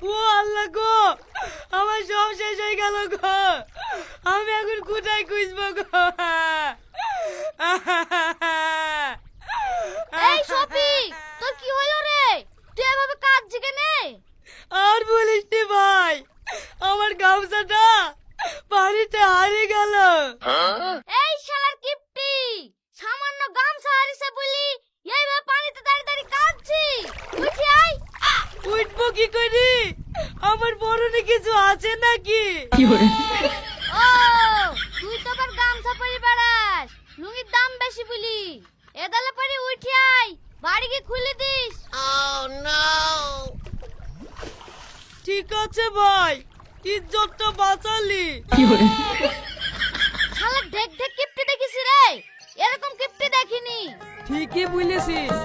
ও আল্লাহ গো, আমার সব শেষ হয়ে গেল গো। আমি এখন কোথায় খুঁজবো গো? এই শফিক, তোর কি হলো রে? তুই এভাবে কাঁদছিস কেন? আর বলিস নি ভাই, আমার গামছাটা পানিতে হারিয়ে গেল। এই শালার কিপটি, সামান্য গামছা হারিয়েছে বলি এইভাবে পানিতে দাঁড়িয়ে দাঁড়িয়ে কাঁদছিস? উঠি আয়। উঠবো কি করি? আমার পরনে কিছু আছে নাকি? ও, তুই তো আবার গামছা পরে বেড়াস, লুঙ্গির দাম বেশি বলি। এদালে পরে উঠি আয়, বাড়ি গিয়ে খুলে দিস। ঠিক আছে ভাই, ইজ্জতটা বাঁচালি। শালা ঢেক ঢেক কিপটি দেখিস রে, এরকম কিপটি দেখিনি। ঠিকই বলেছিস।